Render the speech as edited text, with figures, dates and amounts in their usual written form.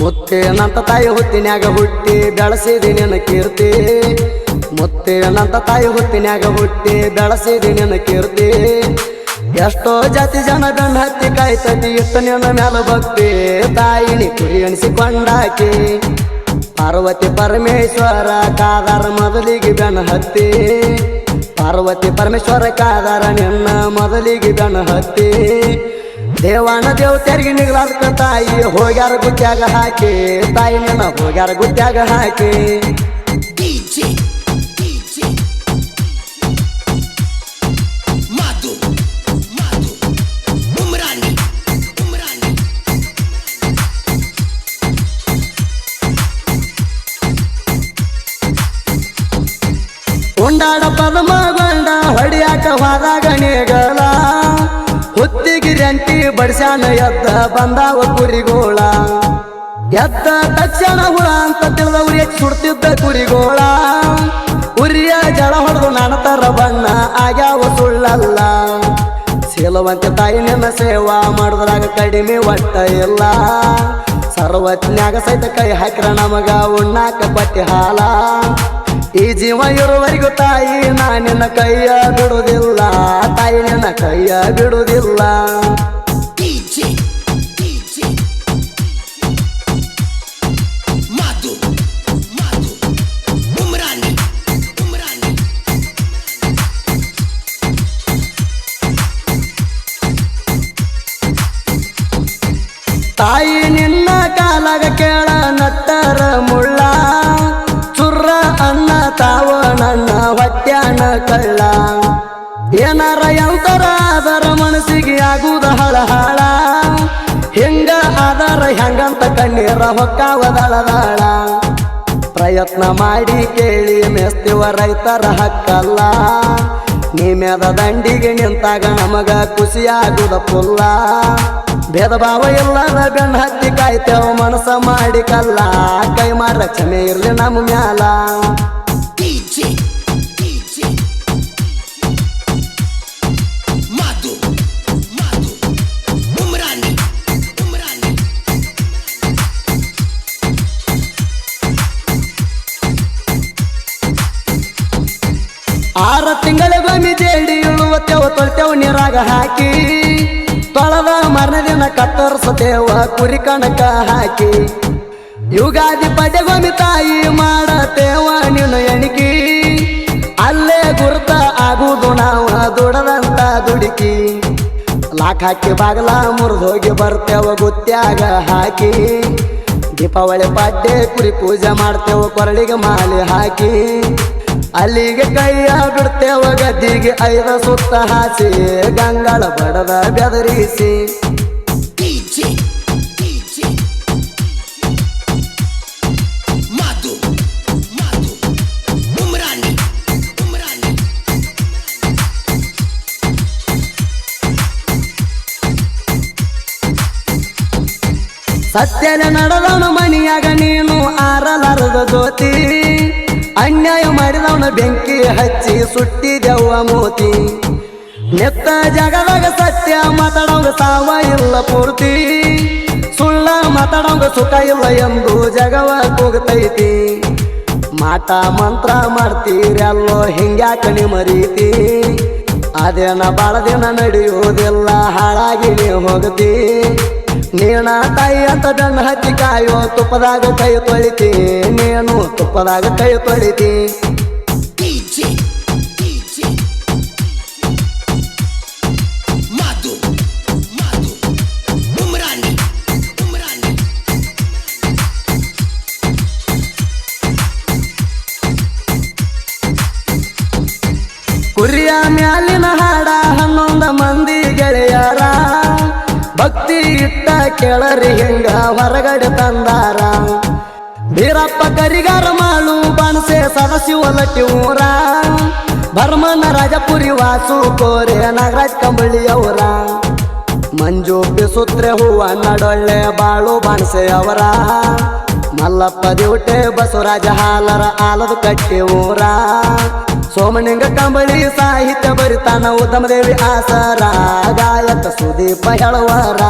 ಮುತ್ತೇನಂತ ತಾಯಿ ಹುತ್ತಿನ್ಯಾಗ ಹುಟ್ಟಿ ಬೆಳೆಸಿದಿ ನಿನ್ನ ಕೀರ್ತಿ ಮುತ್ತೇನಂತ ತಾಯಿ ಹುತ್ತಿನ್ಯಾಗ ಹುಟ್ಟಿ ಬೆಳೆಸಿದಿ ನಿನ್ನ ಕೀರ್ತಿ ಎಷ್ಟೋ ಜಾತಿ ಜನ ಬೆನ್ನ ಹತ್ತಿ ಕಾಯ್ತತಿ ಇಷ್ಟ ನಿನ್ನ ಮ್ಯಾಲ ಭಕ್ತಿ ತಾಯಿನಿ ಕುರಿ ಎಣಿಸಿಕೊಂಡಾಕಿ ಪಾರ್ವತಿ ಪರಮೇಶ್ವರ ಕಾದಾರ ಮೊದಲಿಗೆ ಬೆನ್ನ ಹತ್ತಿ ಪಾರ್ವತಿ ಪರಮೇಶ್ವರ ಕಾದಾರ ನಿನ್ನ ಮೊದಲಿಗೆ ಬೆನ್ನ ಹತ್ತಿ ದೇವಾನ ದೇವತೆರಿಗೆ ನಿಗಲಾರ್ಕ ತಾಯಿ ಹೋಗ್ಯಾರ ಗುತ್ಯಾಗ ಹಾಕಿ ತಾಯಿ ನಿನ್ನ ಹೋಗ್ಯಾರ ಗುತ್ಯಾಗ ಹಾಕಿ ಉಂಡಾಡ ಪದ್ಮಗೊಂಡ ಹೊಡಿಯಾಕ ಹೋದಾಗ ನೇಗಲ ಹುತ್ತಿಗಿರಿ ಅಂಟಿ ಬಡಿಸ್ಯಾನ ಎದ್ದ ಬಂದಾವ ಕುರಿಗೋಳ ಎದ್ದ ತಕ್ಷಣ ಹುಳ ಅಂತ ತಿಳಿದವ್ರಿಗೆ ಸುಡ್ತಿದ್ದ ಕುರಿಗೋಳ ಉರಿಯ ಜಳ ಹೊಡೆದು ನಾನತರ ಬಣ್ಣ ಆಗ್ಯಾವ ಸುಳ್ಳಲ್ಲ ಶೀಲವಂತ ತಾಯಿ ನಿನ್ನ ಸೇವಾ ಮಾಡಿದ್ರಾಗ ಕಡಿಮೆ ಒಟ್ಟ ಇಲ್ಲ ಸರ್ವಜ್ಞಾಗ ಸಹಿತ ಕೈ ಹಾಕಿರ ನಮಗ ಉಣ್ಣಾಕ ಪಟ್ಟಿ ಹಾಲ ಈ ಜೀವ ಇರುವವರೆಗೂ ತಾಯಿ ನಾ ನಿನ್ನ ಕೈಯ ಬಿಡುವುದಿಲ್ಲ ತಾಯಿ ನಿನ್ನ ಕೈಯ ಬಿಡುವುದಿಲ್ಲ ತಾಯಿ ನಿನ್ನ ಕಾಲಾಗ ಕೇಳ ನಟ್ಟರ ಮುಳ್ಳ ಚುರ್ರ ಅನ್ನ ತಾವ ನನ್ನ ಹೊಟ್ಯಾನ ಕಳ್ಳ ಏನಾರ ಎಂತರ ಆದರ ಮನಸ್ಸಿಗೆ ಆಗುದ ಹಳಹಾಳ ಹಿಂಗ ಆದರ ಹೆಂಗಂತ ಕಣ್ಣೀರ ಹೊಕ್ಕಾವದಳದಾಳ ಪ್ರಯತ್ನ ಮಾಡಿ ಕೇಳಿ ಮೆಸ್ತಿವ ರೈತರ ಹಕ್ಕಲ್ಲ ನಿಮ್ಯದ ದಂಡಿಗೆ ನಿಂತಾಗ ನಮಗ ಖುಷಿಯಾಗುದ ಪುಲ್ಲ ಭೇದ ಭಾವ ಇಲ್ಲದ ಬೆನ್ನ ಹತ್ತಿ ಕಾಯ್ತೇವ ಮನಸ್ಸ ಮಾಡಿ ಕಲ್ಲ ಕೈ ಮಾರ ಕ್ಷಮೆ ಇರ್ಲಿ ನಮ್ಮ ಮ್ಯಾಲ ಆರ ತಿಂಗಳಿಗೊಮ್ಮೆ ಜೇಡಿ ಇಳುವತ್ತೇವ ತೊಳ್ತೇವ ನೀರಾಗ ಹಾಕಿ ತೊಳೆದ ಮರಣ ದಿನ ಕತ್ತರಿಸತೇವ ಕುರಿ ಕಣಕ ಹಾಕಿ ಯುಗಾದಿ ಪಡೆಗೊಮ್ಮೆ ತಾಯಿ ಮಾಡತೇವ ನಿನ್ನ ಎಣಿಕಿ ಅಲ್ಲೇ ಗುರುತ ಆಗುವುದು ನಾವು ದುಡದಂತ ದುಡುಕಿ ಲಾಕ್ ಹಾಕಿ ಬಾಗಲ ಮುರಿದೋಗಿ ಬರ್ತೇವ ಗುತ್ಯಾಗ ಹಾಕಿ ದೀಪಾವಳಿ ಪಾಡ್ಡೆ ಕುರಿ ಪೂಜೆ ಮಾಡ್ತೇವ ಕೊರಳಿಗೆ ಮಾಲೆ ಹಾಕಿ ಅಲ್ಲಿಗೆ ಕೈಯ ಬಿಡ್ತೇವ ಗದ್ದಿಗೆ 5 ಸುತ್ತ ಹಾಸಿ ಗಂಗಳ ಬಡದ ಬೆದರಿಸಿ ಸತ್ಯನ ನಡೆದವನ ಮನಿಯಾಗ ನೀನು ಆರಲಾರದ ಜ್ಯೋತಿ ಅನ್ಯಾಯ ಮಾಡಿದವನ ಬೆಂಕಿ ಹಚ್ಚಿ ಸುಟ್ಟಿದೆವ್ವ ಮೋತಿ ನೆತ್ತ ಜಗದಾಗ ಸತ್ಯ ಮಾತಾಡೋಂಗ ಸಾವ ಇಲ್ಲ ಪೂರ್ತಿ ಸುಳ್ಳ ಮಾತಾಡೋಂಗ ಸುಖ ಇಲ್ಲ ಎಂದು ಜಗವ ಕೂಗತೈತಿ ಮಾಟ ಮಂತ್ರ ಮಾಡ್ತೀರಲ್ಲೋ ಹಿಂಗ್ಯಾಕ ಮರೀತಿ ಅದೇನ ಬಾಳ ದಿನ ನಡೆಯುವುದಿಲ್ಲ ಹಾಳಾಗಿ ನೀ ಹೋಗತಿ ನೀನ ತಾಯಿ ಅಂತ ಬೆನ್ನ ಹತ್ತಿ ಕಾಯೋ ತುಪ್ಪದಾಗ ಕೈ ತೊಳಿತಿ ನೀನು ತುಪ್ಪದಾಗ ಕೈ ತೊಳಿತಿ ಕುರಿಯ ಮ್ಯಾಲಿನ ಹಾಡ 11 ಮಂದಿ ಗೆಳೆಯರ ಭಕ್ತಿ ಇಟ್ಟ ಕೆಳರಿ ಹಿಂಗ ಹೊರಗಡೆ ತಂದಾರ ಬೀರಪ್ಪ ಕರಿಗಾರ ಮಾಳು ಬಾಣಸೆ ಸದಾಶಿವಲಟ್ಟಿ ಊರ ಭರ್ಮನ ರಾಜಪುರಿ ವಾಸು ಕೋರೆ ನಾಗರಾಜ್ ಕಂಬಳಿಯವರ ಮಂಜು ಬಿಸುತ್ರೆ ಹೂವ ನಡೊಳ್ಳೆ ಬಾಳು ಬಾಣಸೆ ಅವರ ಮಲ್ಲಪ್ಪ ದಿವಟೆ ಬಸವರಾಜ ಹಾಲರ ಆಲದ ಕಟ್ಟಿ ಊರ ಸೋಮನಿಂಗ ಕಂಬಳಿ ಸಾಹಿತ್ಯ ಬರಿತಾನ ಉತ್ತಮದೇವಿ ಆಸರ ಗಾಯಕ ಸುದೀಪ ಹೇಳುವರ